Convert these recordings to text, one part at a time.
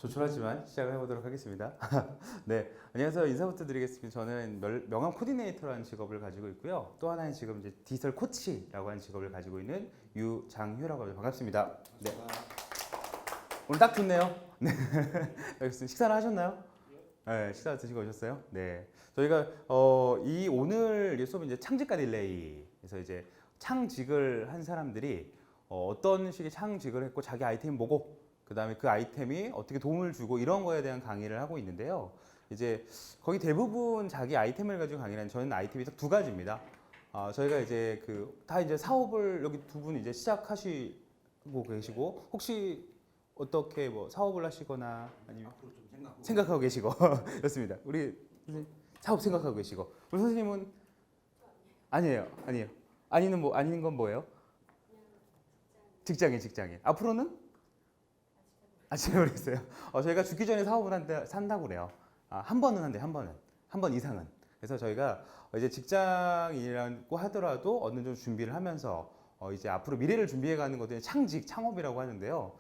조촐하지만 시작을 해보도록 하겠습니다. 네, 안녕하세요. 인사부터 드리겠습니다. 저는 명함 코디네이터라는 직업을 가지고 있고요. 또 하나는 지금 이제 디지털 코치라고 하는 직업을 가지고 있는 유장휴라고 합니다. 반갑습니다. 네, 오늘 딱 좋네요. 네, 알겠습니다. 식사는 하셨나요? 네, 식사 드시고 오셨어요? 네, 저희가 이 오늘 이 수업은 이제 창직과 딜레이. 그래서 이제 창직을 한 사람들이 어떤 식의 창직을 했고 자기 아이템 보고 그 다음에 그 아이템이 어떻게 도움을 주고 이런 거에 대한 강의를 하고 있는데요. 이제 거의 대부분 자기 아이템을 가지고 강의를 하는 저는 아이템이 딱 두 가지입니다. 저희가 이제 다 이제 사업을 여기 두 분 이제 시작하시고 계시고 혹시 어떻게 뭐 사업을 하시거나 아니면 앞으로 좀 생각하고 계시고 그렇습니다. 우리 선생님 사업 생각하고 계시고 우리 선생님은 아니에요. 아니는 뭐 아닌 건 뭐예요? 직장인. 앞으로는 잘 모르겠어요. 저희가 죽기 전에 사업을 산다고 그래요. 한 번은 한대, 한 번 이상은. 그래서 저희가 이제 직장이라고 하더라도 어느 정도 준비를 하면서 이제 앞으로 미래를 준비해가는 것들이 창업이라고 하는데요.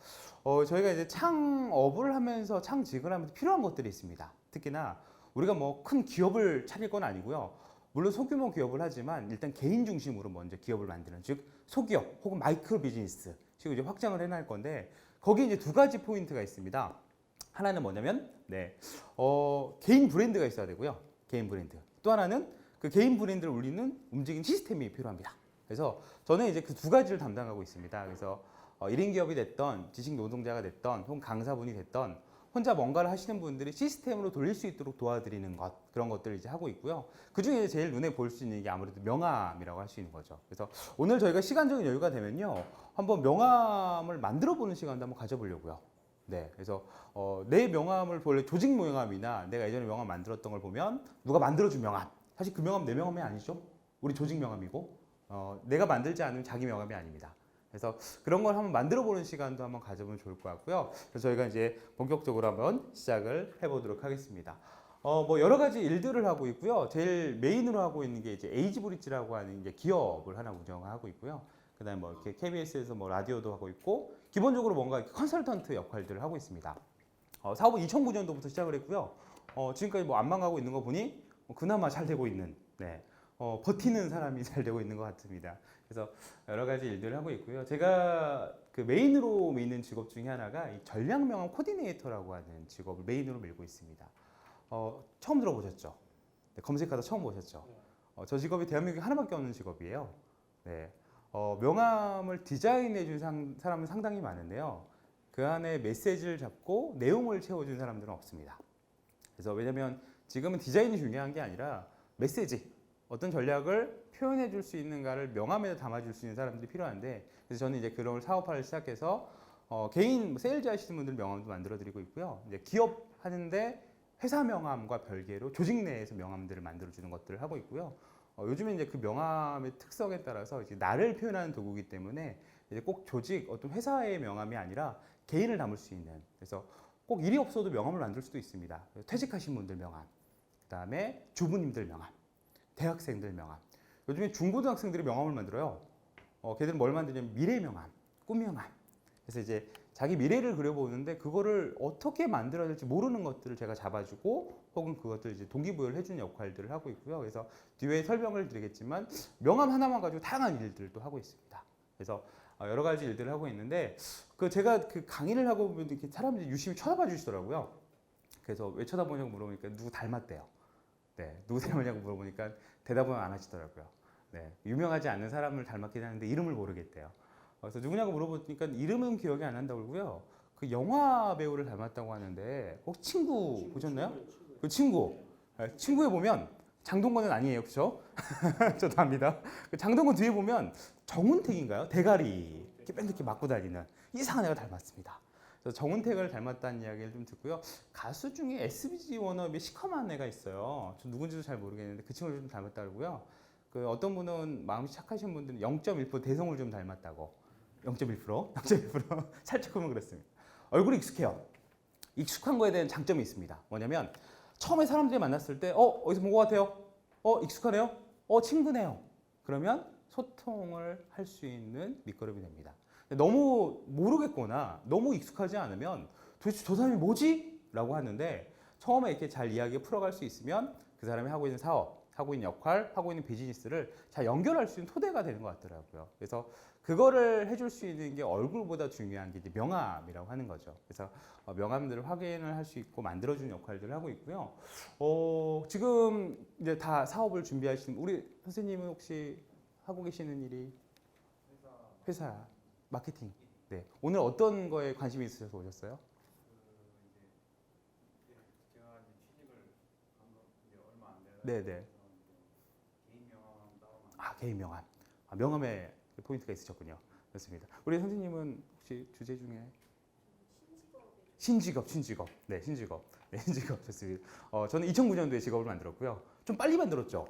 저희가 이제 창업을 하면서 창직을 하면서 필요한 것들이 있습니다. 특히나 우리가 뭐 큰 기업을 차릴 건 아니고요. 물론 소규모 기업을 하지만 일단 개인 중심으로 먼저 기업을 만드는, 즉 소기업 혹은 마이크로 비즈니스 식으로 이제 확장을 해나갈 건데 거기에 이제 두 가지 포인트가 있습니다. 하나는 뭐냐면 개인 브랜드가 있어야 되고요. 개인 브랜드. 또 하나는 그 개인 브랜드를 울리는 움직이는 시스템이 필요합니다. 그래서 저는 이제 그 두 가지를 담당하고 있습니다. 그래서 1인 기업이 됐던 지식 노동자가 됐던 혹은 강사분이 됐던 혼자 뭔가를 하시는 분들이 시스템으로 돌릴 수 있도록 도와드리는 것, 그런 것들을 이제 하고 있고요. 그 중에 제일 눈에 보일 수 있는 게 아무래도 명함이라고 할 수 있는 거죠. 그래서 오늘 저희가 시간적인 여유가 되면요, 한번 명함을 만들어 보는 시간도 한번 가져보려고요. 네, 그래서 내 명함을 원래 조직 명함이나 내가 예전에 명함 만들었던 걸 보면 누가 만들어준 명함, 사실 그 명함 내 명함이 아니죠. 우리 조직 명함이고 내가 만들지 않으면 자기 명함이 아닙니다. 그래서 그런 걸 한번 만들어 보는 시간도 한번 가져보면 좋을 것 같고요. 그래서 저희가 이제 본격적으로 한번 시작을 해보도록 하겠습니다. 뭐 여러 가지 일들을 하고 있고요. 제일 메인으로 하고 있는 게 이제 에이지브릿지라고 하는 이제 기업을 하나 운영하고 있고요. 그다음에 뭐 이렇게 KBS에서 뭐 라디오도 하고 있고 기본적으로 뭔가 이렇게 컨설턴트 역할들을 하고 있습니다. 사업은 2009년도부터 시작을 했고요. 지금까지 뭐 안 망하고 있는 거 보니 그나마 잘 되고 있는, 네. 버티는 사람이 잘 되고 있는 것 같습니다. 그래서 여러 가지 일들을 하고 있고요. 제가 그 메인으로 미는 직업 중에 하나가 이 전략 명함 코디네이터라고 하는 직업을 메인으로 밀고 있습니다. 처음 들어보셨죠? 네, 검색하다 처음 보셨죠? 저 직업이 대한민국에 하나밖에 없는 직업이에요. 네. 명함을 디자인해 준 사람은 상당히 많은데요. 그 안에 메시지를 잡고 내용을 채워준 사람들은 없습니다. 그래서 왜냐면 지금은 디자인이 중요한 게 아니라 메시지, 어떤 전략을 표현해 줄 수 있는가를 명함에 담아 줄 수 있는 사람들이 필요한데, 그래서 저는 이제 그런 사업화를 시작해서 개인 세일즈 하시는 분들 명함도 만들어 드리고 있고요. 이제 기업 하는데 회사 명함과 별개로 조직 내에서 명함들을 만들어 주는 것들을 하고 있고요. 요즘에 이제 그 명함의 특성에 따라서 이제 나를 표현하는 도구이기 때문에 이제 꼭 조직 어떤 회사의 명함이 아니라 개인을 담을 수 있는, 그래서 꼭 일이 없어도 명함을 만들 수도 있습니다. 퇴직하신 분들 명함, 그다음에 주부님들 명함, 대학생들 명함. 요즘에 중고등학생들이 명함을 만들어요. 걔들은 뭘 만드냐면 미래 명함, 꿈 명함. 그래서 이제 자기 미래를 그려보는데 그거를 어떻게 만들어야 될지 모르는 것들을 제가 잡아주고 혹은 그것들 이제 동기부여를 해주는 역할들을 하고 있고요. 그래서 뒤에 설명을 드리겠지만 명함 하나만 가지고 다양한 일들도 하고 있습니다. 그래서 여러 가지 일들을 하고 있는데 제가 그 강의를 하고 보면 이렇게 사람들이 유심히 쳐다봐 주시더라고요. 그래서 왜 쳐다보냐고 물어보니까 누구 닮았대요. 네, 누구 닮았냐고 물어보니까 대답은 안 하시더라고요. 네, 유명하지 않는 사람을 닮았긴 하는데 이름을 모르겠대요. 그래서 누구냐고 물어보니까 이름은 기억이 안 난다고 그러고요. 그 영화 배우를 닮았다고 하는데 혹시 친구 보셨나요? 그 친구. 네, 친구에 보면 장동건은 아니에요, 그렇죠? 저도 압니다. 그 장동건 뒤에 보면 정운택인가요? 대가리 이렇게 맨날 이렇게 맞고 다니는 이상한 애가 닮았습니다. 그래서 정운택을 닮았다는 이야기를 좀 듣고요. 가수 중에 SBG 워너비 시커먼 애가 있어요. 저 누군지도 잘 모르겠는데 그 친구를 좀 닮았다고요. 그 어떤 분은 마음이 착하신 분들은 0.1% 대성을 좀 닮았다고. 0.1%? 0.1% 살짝 보면 그렇습니다. 얼굴이 익숙해요. 익숙한 거에 대한 장점이 있습니다. 뭐냐면 처음에 사람들이 만났을 때 어디서 본 것 같아요? 익숙하네요? 친구네요. 그러면 소통을 할 수 있는 밑거름이 됩니다. 너무 모르겠거나 너무 익숙하지 않으면 도대체 저 사람이 뭐지? 라고 하는데 처음에 이렇게 잘 이야기 풀어갈 수 있으면 그 사람이 하고 있는 사업, 하고 있는 역할, 하고 있는 비즈니스를 잘 연결할 수 있는 토대가 되는 것 같더라고요. 그래서 그거를 해줄 수 있는 게 얼굴보다 중요한 게 이제 명함이라고 하는 거죠. 그래서 명함들을 확인을 할 수 있고 만들어주는 역할들을 하고 있고요. 지금 이제 다 사업을 준비하시는 우리 선생님은 혹시 하고 계시는 일이 회사 마케팅. 네. 오늘 어떤 거에 관심이 있으셔서 오셨어요? 네네. 아, 개인 명함. 아, 명함에 포인트가 있으셨군요. 그렇습니다. 우리 선생님은 혹시 주제 중에 신직업. 네, 신직업. 네, 신직업 좋습니다. 저는 2009년도에 직업을 만들었고요. 좀 빨리 만들었죠.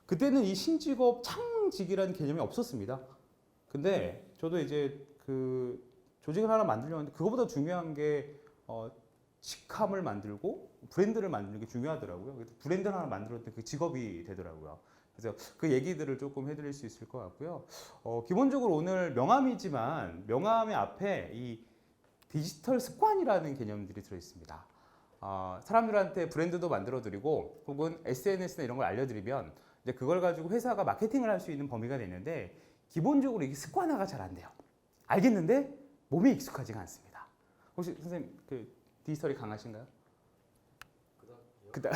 그때는 이 신직업 창직이라는 개념이 없었습니다. 근데 저도 이제 그 조직을 하나 만들려고 하는데 그거보다 중요한 게 직함을 만들고 브랜드를 만드는 게 중요하더라고요. 그래서 브랜드를 하나 만들었더니 그 직업이 되더라고요. 그래서 그 얘기들을 조금 해드릴 수 있을 것 같고요. 기본적으로 오늘 명함이지만 명함의 앞에 이 디지털 습관이라는 개념들이 들어있습니다. 사람들한테 브랜드도 만들어드리고 혹은 SNS나 이런 걸 알려드리면 이제 그걸 가지고 회사가 마케팅을 할 수 있는 범위가 되는데 기본적으로 이게 습관화가 잘 안 돼요. 알겠는데 몸에 익숙하지가 않습니다. 혹시 선생님 그 디지털이 강하신가요? 그닥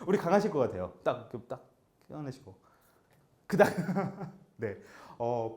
우리 강하실 것 같아요. 딱 껴내시고 그닥 네.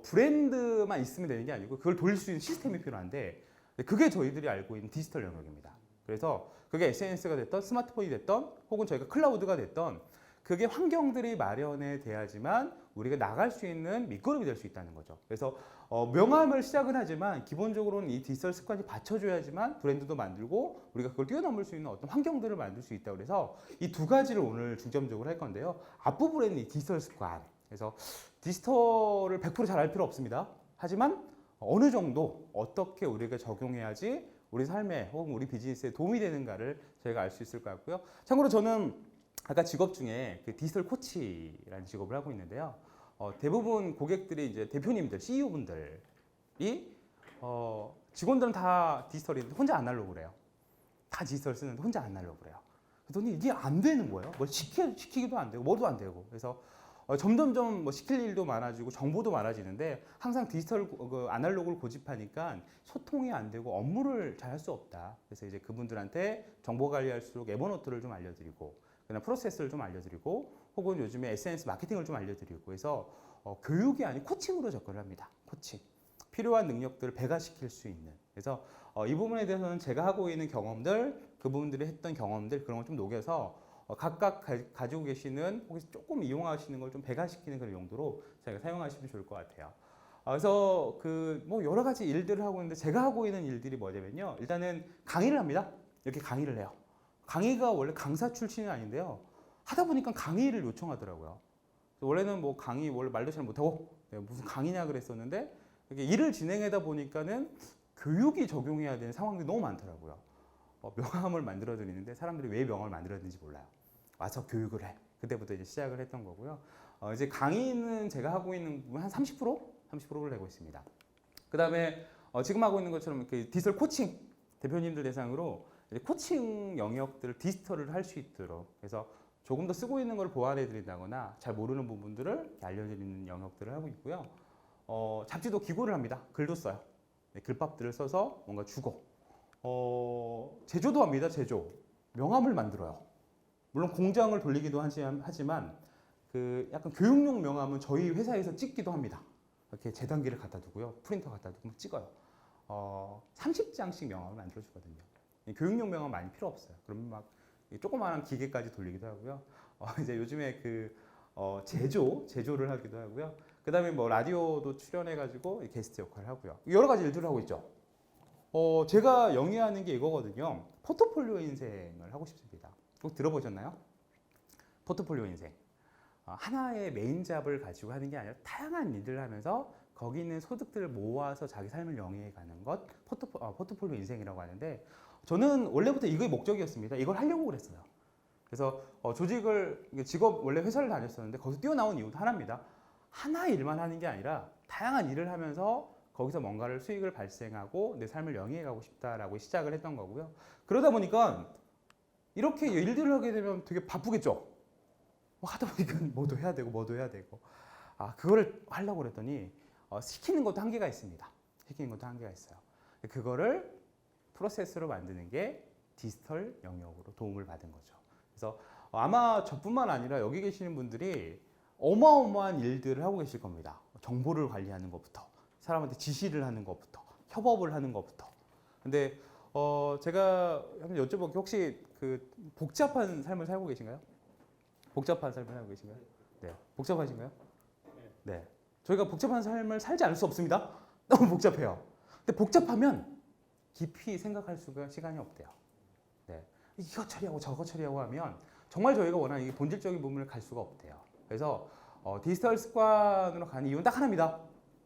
브랜드만 있으면 되는 게 아니고 그걸 돌릴 수 있는 시스템이 필요한데 그게 저희들이 알고 있는 디지털 영역입니다. 그래서 그게 SNS가 됐던 스마트폰이 됐던 혹은 저희가 클라우드가 됐던 그게 환경들이 마련이 돼야지만 우리가 나갈 수 있는 밑거름이 될 수 있다는 거죠. 그래서 명함을 시작은 하지만 기본적으로는 이 디지털 습관이 받쳐줘야지만 브랜드도 만들고 우리가 그걸 뛰어넘을 수 있는 어떤 환경들을 만들 수 있다고 그래서 이 두 가지를 오늘 중점적으로 할 건데요. 앞부분에는 이 디지털 습관. 그래서 디지털을 100% 잘 알 필요 없습니다. 하지만 어느 정도 어떻게 우리가 적용해야지 우리 삶에 혹은 우리 비즈니스에 도움이 되는가를 저희가 알 수 있을 것 같고요. 참고로 저는 아까 직업 중에 그 디지털 코치라는 직업을 하고 있는데요. 대부분 고객들이 이제 대표님들, CEO분들이 직원들은 다 디지털인데 혼자 아날로그래요. 다 디지털 쓰는데 혼자 아날로그래요. 그랬더니 이게 안 되는 거예요. 뭘 시키기도 안 되고 뭐도 안 되고. 그래서 점점점 뭐 시킬 일도 많아지고 정보도 많아지는데 항상 디지털 아날로그를 고집하니까 소통이 안 되고 업무를 잘 할 수 없다. 그래서 이제 그분들한테 정보 관리할수록 에버노트를 좀 알려드리고 그냥 프로세스를 좀 알려드리고 혹은 요즘에 SNS 마케팅을 좀 알려드리고 해서 교육이 아닌 코칭으로 접근을 합니다. 코칭. 필요한 능력들을 배가시킬 수 있는. 그래서 이 부분에 대해서는 제가 하고 있는 경험들, 그분들이 했던 경험들 그런 걸 좀 녹여서 각각 가지고 계시는 혹시 조금 이용하시는 걸 좀 배가시키는 그런 용도로 저희가 사용하시면 좋을 것 같아요. 그래서 그 뭐 여러 가지 일들을 하고 있는데 제가 하고 있는 일들이 뭐냐면요. 일단은 강의를 합니다. 이렇게 강의를 해요. 강의가 원래 강사 출신이 아닌데요. 하다 보니까 강의를 요청하더라고요. 원래는 뭐 강의 원래 말도 잘 못하고 무슨 강의냐 그랬었는데 이렇게 일을 진행하다 보니까는 교육이 적용해야 되는 상황들이 너무 많더라고요. 명함을 만들어 드리는데 사람들이 왜 명함을 만들어야 되는지 몰라요. 와서 교육을 해. 그때부터 이제 시작을 했던 거고요. 이제 강의는 제가 하고 있는 부분 한 30%를 내고 있습니다. 그 다음에 지금 하고 있는 것처럼 이렇게 디지털 코칭 대표님들 대상으로 코칭 영역들을 디지털을 할 수 있도록 그래서 조금 더 쓰고 있는 걸 보완해 드린다거나 잘 모르는 부분들을 알려드리는 영역들을 하고 있고요. 잡지도 기고를 합니다. 글도 써요. 네, 글밥들을 써서 뭔가 주고 제조도 합니다. 제조. 명함을 만들어요. 물론 공장을 돌리기도 하지만 그 약간 교육용 명함은 저희 회사에서 찍기도 합니다. 이렇게 재단기를 갖다 두고요. 프린터 갖다 두고 찍어요. 30장씩 명함을 만들어 주거든요. 교육용 명함 많이 필요 없어요. 그러면 막 조그마한 기계까지 돌리기도 하고요. 이제 요즘에 그 제조를 하기도 하고요. 그 다음에 뭐 라디오도 출연해가지고 게스트 역할을 하고요. 여러 가지 일들을 하고 있죠. 제가 영위하는 게 이거거든요. 포트폴리오 인생을 하고 싶습니다. 꼭 들어보셨나요? 포트폴리오 인생. 하나의 메인 잡을 가지고 하는 게 아니라 다양한 일들을 하면서 거기 있는 소득들을 모아서 자기 삶을 영위해 가는 것 포트폴리오 인생이라고 하는데 저는 원래부터 이게 목적이었습니다. 이걸 하려고 그랬어요. 그래서 직업 원래 회사를 다녔었는데 거기서 뛰어나온 이유도 하나입니다. 하나 일만 하는 게 아니라 다양한 일을 하면서 거기서 뭔가를 수익을 발생하고 내 삶을 영위해 가고 싶다라고 시작을 했던 거고요. 그러다 보니까 이렇게 일들을 하게 되면 되게 바쁘겠죠. 하다 보니까 뭐도 해야 되고 뭐도 해야 되고. 그거를 하려고 그랬더니 시키는 것도 한계가 있습니다. 시키는 것도 한계가 있어요. 그거를 프로세스로 만드는 게 디지털 영역으로 도움을 받은 거죠. 그래서 아마 저뿐만 아니라 여기 계시는 분들이 어마어마한 일들을 하고 계실 겁니다. 정보를 관리하는 것부터, 사람한테 지시를 하는 것부터, 협업을 하는 것부터. 근데 제가 한번 여쭤볼게요. 혹시 그 복잡한 삶을 살고 계신가요? 복잡한 삶을 살고 계신가요? 네. 복잡하신가요? 네. 저희가 복잡한 삶을 살지 않을 수 없습니다. 너무 복잡해요. 근데 복잡하면 깊이 생각할 수가 시간이 없대요. 네. 이거 처리하고 저거 처리하고 하면 정말 저희가 원하는 이 본질적인 부분을 갈 수가 없대요. 그래서 디지털 습관으로 가는 이유는 딱 하나입니다.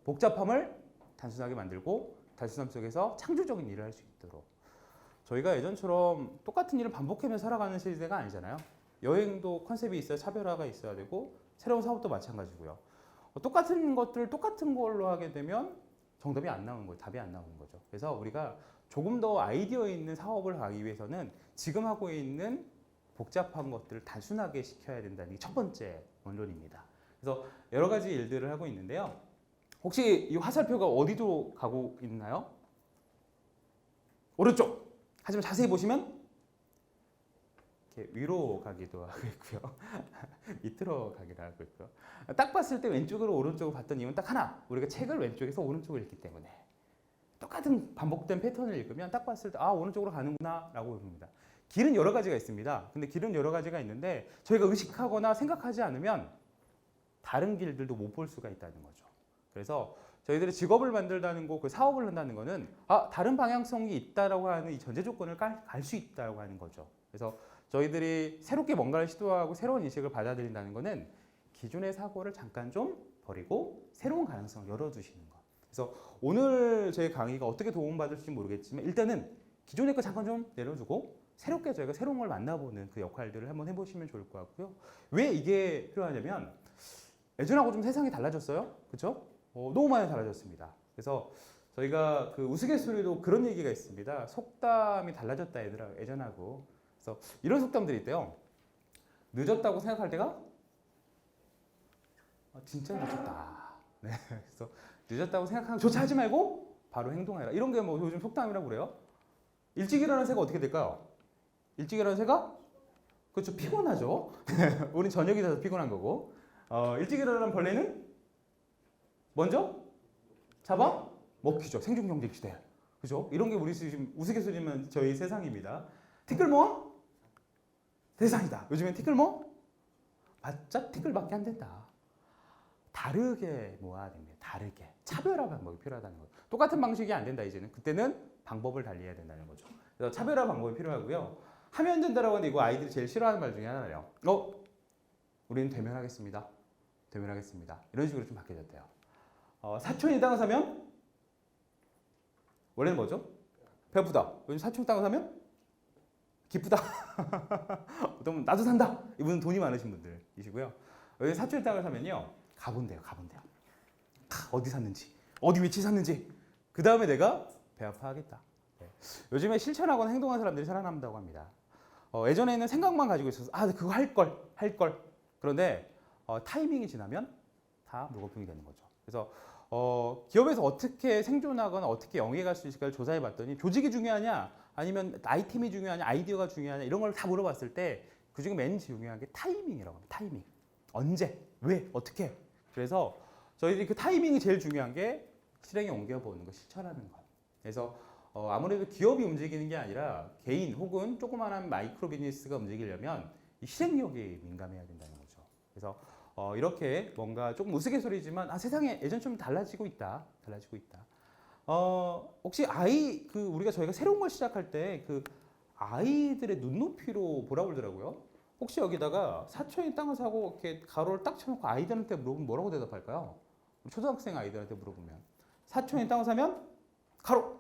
복잡함을 단순하게 만들고 단순함 속에서 창조적인 일을 할 수 있도록. 저희가 예전처럼 똑같은 일을 반복하며 살아가는 시대가 아니잖아요. 여행도 컨셉이 있어야 차별화가 있어야 되고 새로운 사업도 마찬가지고요. 똑같은 것들을 똑같은 걸로 하게 되면 정답이 안 나오는 거예요. 답이 안 나오는 거죠. 그래서 우리가 조금 더 아이디어 있는 사업을 하기 위해서는 지금 하고 있는 복잡한 것들을 단순하게 시켜야 된다는 게 첫 번째 원론입니다. 그래서 여러 가지 일들을 하고 있는데요. 혹시 이 화살표가 어디로 가고 있나요? 오른쪽. 하지만 자세히 보시면 이렇게 위로 가기도 하고 있고요. 밑으로 가기도 하고 있고요. 딱 봤을 때 왼쪽으로 오른쪽으로 봤던 이유는 딱 하나. 우리가 책을 왼쪽에서 오른쪽으로 읽기 때문에. 똑같은 반복된 패턴을 읽으면 딱 봤을 때 오른쪽으로 가는구나 라고 봅니다. 길은 여러 가지가 있습니다. 근데 길은 여러 가지가 있는데 저희가 의식하거나 생각하지 않으면 다른 길들도 못 볼 수가 있다는 거죠. 그래서 저희들이 직업을 만들다는 거, 그 사업을 한다는 거는 다른 방향성이 있다라고 하는 이 전제 조건을 갈 수 있다고 하는 거죠. 그래서 저희들이 새롭게 뭔가를 시도하고 새로운 인식을 받아들인다는 거는 기존의 사고를 잠깐 좀 버리고 새로운 가능성을 열어두시는 것. 그래서 오늘 제 강의가 어떻게 도움받을지 모르겠지만 일단은 기존의 거 잠깐 좀 내려두고 새롭게 저희가 새로운 걸 만나보는 그 역할들을 한번 해보시면 좋을 것 같고요. 왜 이게 필요하냐면 예전하고 좀 세상이 달라졌어요. 그렇죠? 너무 많이 달라졌습니다. 그래서 저희가 그 우스갯소리로 그런 얘기가 있습니다. 속담이 달라졌다 얘들아 예전하고. 그래서 이런 속담들이 있대요. 늦었다고 생각할 때가 진짜 늦었다. 네, 그래서 늦었다고 생각하는 조차 하지 말고 바로 행동해라. 이런 게 뭐 요즘 속담이라고 그래요. 일찍 일어나는 새가 어떻게 될까요? 일찍 일어나는 새가? 그렇죠. 피곤하죠. 우린 저녁이 돼서 피곤한 거고. 일찍 일어나는 벌레는 먼저 잡아 먹히죠. 생존 경쟁 시대. 그죠? 이런 게 우리 지금 우스갯소리면 저희 세상입니다. 티끌모아 세상이다. 요즘엔 티끌모아 바짝 티끌밖에 안 된다. 다르게 모아야 됩니다. 다르게. 차별화 방법이 필요하다는 거죠. 똑같은 방식이 안 된다 이제는. 그때는 방법을 달리해야 된다는 거죠. 그래서 차별화 방법이 필요하고요. 하면 된다라고 하는데 이거 아이들이 제일 싫어하는 말 중에 하나예요. 우리는 대면하겠습니다. 대면하겠습니다. 이런 식으로 좀 바뀌어졌대요. 사촌이 땅을 사면 원래는 뭐죠? 배고프다. 요즘 사촌 땅을 사면 기쁘다. 어떤 분은 나도 산다. 이분은 돈이 많으신 분들이시고요. 여기 사촌 땅을 사면요. 가본대요. 가본대요. 어디 샀는지, 어디 위치 샀는지. 그 다음에 내가 배 아파하겠다. 네. 요즘에 실천하거나 행동하는 사람들이 살아남는다고 합니다. 예전에는 생각만 가지고 있어서 그거 할 걸. 그런데 타이밍이 지나면 다 무거품이 되는 거죠. 그래서 기업에서 어떻게 생존하거나 어떻게 영위할 수 있을까를 조사해 봤더니 조직이 중요하냐 아니면 아이템이 중요하냐 아이디어가 중요하냐 이런 걸 다 물어봤을 때 그중에 맨 중요한 게 타이밍이라고 합니다. 타이밍. 언제, 왜, 어떻게. 그래서 저희들이 그 타이밍이 제일 중요한 게 실행에 옮겨보는 거, 실천하는 것. 그래서 아무래도 기업이 움직이는 게 아니라 개인 혹은 조그마한 마이크로 비즈니스가 움직이려면 이 실행력이 민감해야 된다는 거죠. 그래서 이렇게 뭔가 조금 우스갯소리지만 세상에 예전 좀 달라지고 있다. 혹시 우리가 저희가 새로운 걸 시작할 때 그 아이들의 눈높이로 보라고 그러더라고요. 혹시 여기다가 사촌이 땅을 사고 이렇게 가로를 딱 쳐놓고 아이들한테 물어보면 뭐라고 대답할까요? 초등학생 아이들한테 물어보면 사촌이 땅을 사면 가로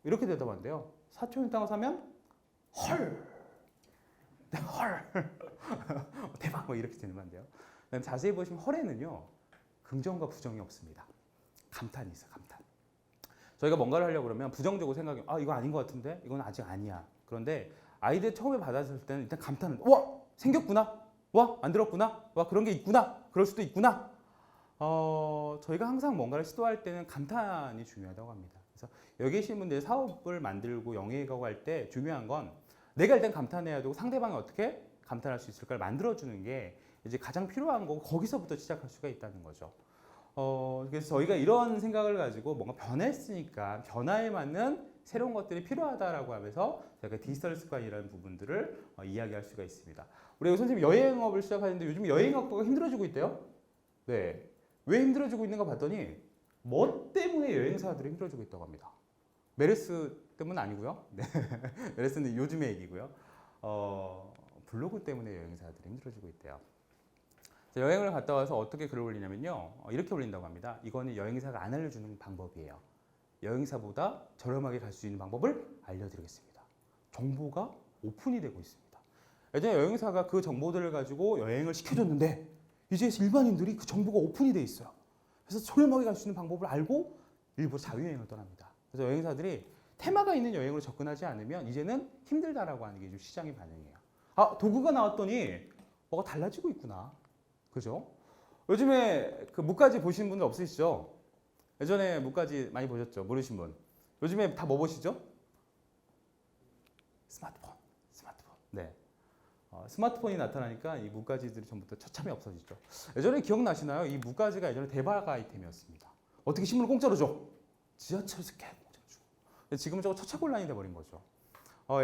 이렇게 대답한대요. 사촌이 땅을 사면 헐 대박 뭐 이렇게 대답한대요. 자세히 보시면 헐에는요 긍정과 부정이 없습니다. 감탄이 있어요. 감탄. 저희가 뭔가를 하려고 그러면 부정적으로 생각해. 아, 이거 아닌 것 같은데? 이건 아직 아니야. 그런데 아이들 처음에 받았을 때는 일단 감탄을. 와! 생겼구나? 와! 만들었구나? 와! 그런 게 있구나? 그럴 수도 있구나? 저희가 항상 뭔가를 시도할 때는 감탄이 중요하다고 합니다. 그래서 여기 계신 분들 사업을 만들고 영위하고 할 때 중요한 건 내가 일단 감탄해야 되고 상대방이 어떻게 감탄할 수 있을까를 만들어주는 게 이제 가장 필요한 거고 거기서부터 시작할 수가 있다는 거죠. 그래서 저희가 이런 생각을 가지고 뭔가 변했으니까 변화에 맞는 새로운 것들이 필요하다라고 하면서 저희가 디지털 습관이라는 부분들을 이야기할 수가 있습니다. 우리 선생님 여행업을 시작하는데 요즘 여행업가 힘들어지고 있대요. 네. 왜 힘들어지고 있는가 봤더니 뭐 때문에 여행사들이 힘들어지고 있다고 합니다. 메르스 때문 아니고요. 네. 메르스는 요즘의 얘기고요. 블로그 때문에 여행사들이 힘들어지고 있대요. 여행을 갔다 와서 어떻게 글을 올리냐면요. 이렇게 올린다고 합니다. 이거는 여행사가 안 알려주는 방법이에요. 여행사보다 저렴하게 갈 수 있는 방법을 알려드리겠습니다. 정보가 오픈이 되고 있습니다. 예전에 여행사가 그 정보들을 가지고 여행을 시켜줬는데 이제 일반인들이 그 정보가 오픈이 돼 있어요. 그래서 저렴하게 갈 수 있는 방법을 알고 일부 자유여행을 떠납니다. 그래서 여행사들이 테마가 있는 여행으로 접근하지 않으면 이제는 힘들다라고 하는 게 좀 시장의 반응이에요. 아, 도구가 나왔더니 뭐가 달라지고 있구나. 그죠? 요즘에 그 무가지 보시는 분들 없으시죠? 예전에 무가지 많이 보셨죠? 모르신 분. 요즘에 다 뭐 보시죠? 스마트폰. 네. 스마트폰이 나타나니까 이 무가지들이 전부 다 처참히 없어지죠. 예전에 기억나시나요? 이 무가지가 예전에 대박 아이템이었습니다. 어떻게 신문을 공짜로 줘? 지하철 스캔 공짜로 줘. 근데 지금은 저거 처차곤란이 돼버린 거죠.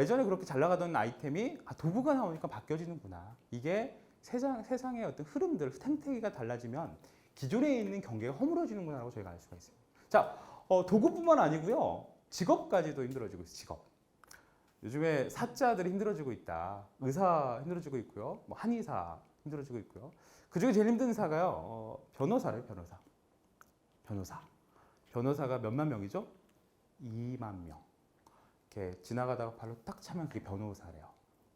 예전에 그렇게 잘 나가던 아이템이 도구가 나오니까 바뀌어지는구나. 이게 세상의 어떤 흐름들, 생태계가 달라지면 기존에 있는 경계가 허물어지는구나라고 저희가 알 수가 있습니다. 자, 도구뿐만 아니고요. 직업까지도 힘들어지고 있어요. 직업. 요즘에 사자들이 힘들어지고 있다. 의사 힘들어지고 있고요. 뭐 한의사 힘들어지고 있고요. 그중에 제일 힘든 사가요. 변호사래요. 변호사가 몇만 명이죠? 2만 명. 이렇게 지나가다가 발로 딱 차면 그게 변호사래요.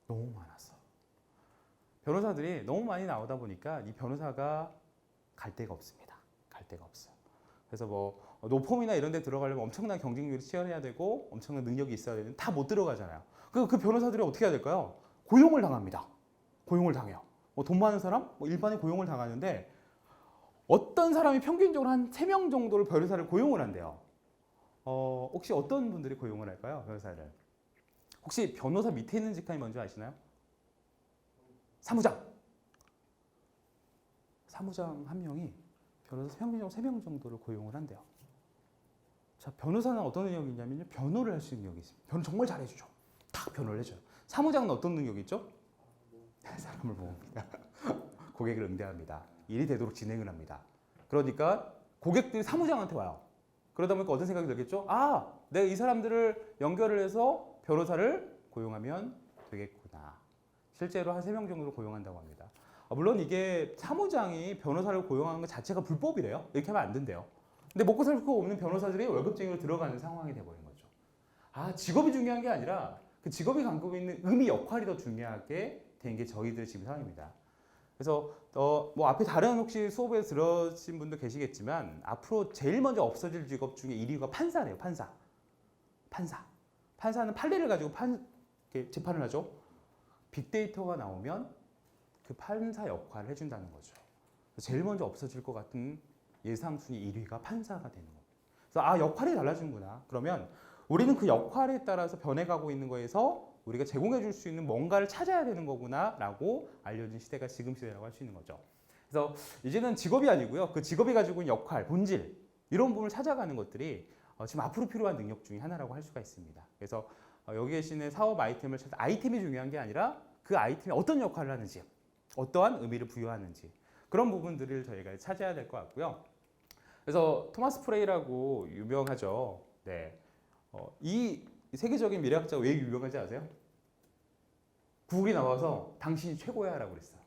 너무 많았어. 변호사들이 너무 많이 나오다 보니까 이 변호사가 갈 데가 없습니다. 갈 데가 없어요. 그래서 뭐 노폼이나 이런 데 들어가려면 엄청난 경쟁률이 치열해야 되고 엄청난 능력이 있어야 되는데 다 못 들어가잖아요. 그 변호사들이 어떻게 해야 될까요? 고용을 당합니다. 고용을 당해요. 돈 많은 사람? 일반인 고용을 당하는데 어떤 사람이 평균적으로 한 3명 정도를 변호사를 고용을 한대요. 혹시 어떤 분들이 고용을 할까요? 변호사를. 혹시 변호사 밑에 있는 직함이 뭔지 아시나요? 사무장 한 명이 변호사 평균적으로 3명 정도를 고용을 한대요. 자, 변호사는 어떤 능력이 있냐면요. 변호를 할 수 있는 능력이 있습니다. 변호 정말 잘해주죠. 딱 변호를 해줘요. 사무장은 어떤 능력이 있죠? 사람을 모읍니다. 고객을 응대합니다. 일이 되도록 진행을 합니다. 그러니까 고객들이 사무장한테 와요. 그러다 보니까 어떤 생각이 들겠죠? 아, 내가 이 사람들을 연결을 해서 변호사를 고용하면 되겠구나. 실제로 한 3명 정도를 고용한다고 합니다. 물론 이게 사무장이 변호사를 고용하는 것 자체가 불법이래요. 이렇게 하면 안 된대요. 근데 먹고 살 거 없는 변호사들이 월급쟁이로 들어가는 상황이 돼버린 거죠. 아, 직업이 중요한 게 아니라 그 직업이 갖고 있는 의미, 역할이 더 중요하게 된 게 저희들 지금 상황입니다. 그래서 뭐 앞에 다른 혹시 수업에 들으신 분도 계시겠지만 앞으로 제일 먼저 없어질 직업 중에 1위가 판사래요. 판사는 판례를 가지고 이렇게 재판을 하죠. 빅데이터가 나오면 그 판사 역할을 해준다는 거죠. 제일 먼저 없어질 것 같은 예상 순위 1위가 판사가 되는 겁니다. 그래서 역할이 달라지는구나. 그러면 우리는 그 역할에 따라서 변해가고 있는 거에서 우리가 제공해 줄 수 있는 뭔가를 찾아야 되는 거구나라고 알려진 시대가 지금 시대라고 할 수 있는 거죠. 그래서 이제는 직업이 아니고요. 그 직업이 가지고 있는 역할, 본질 이런 부분을 찾아가는 것들이 지금 앞으로 필요한 능력 중에 하나라고 할 수가 있습니다. 그래서 여기 계시는 사업 아이템을 찾아 아이템이 중요한 게 아니라 그 아이템이 어떤 역할을 하는지, 어떠한 의미를 부여하는지 그런 부분들을 저희가 찾아야 될 것 같고요. 그래서 토마스 프레이라고 유명하죠. 네, 이 세계적인 미래학자가 왜 유명한지 아세요? 구글이 나와서 당신이 최고야라고 그랬어요.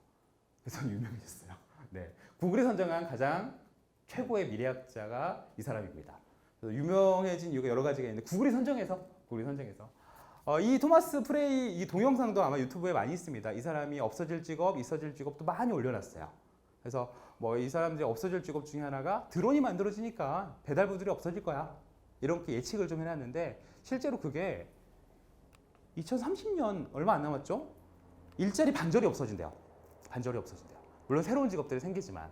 그래서 유명해졌어요. 네, 구글이 선정한 가장 최고의 미래학자가 이 사람입니다. 그래서 유명해진 이유가 여러 가지가 있는데 구글이 선정해서 이 토마스 프레이 이 동영상도 아마 유튜브에 많이 있습니다. 이 사람이 없어질 직업, 있어질 직업도 많이 올려놨어요. 그래서 뭐 이 사람들이 없어질 직업 중에 하나가 드론이 만들어지니까 배달부들이 없어질 거야. 이렇게 예측을 좀 해놨는데 실제로 그게 2030년 얼마 안 남았죠? 일자리 반절이 없어진대요. 반절이 없어진대요. 물론 새로운 직업들이 생기지만.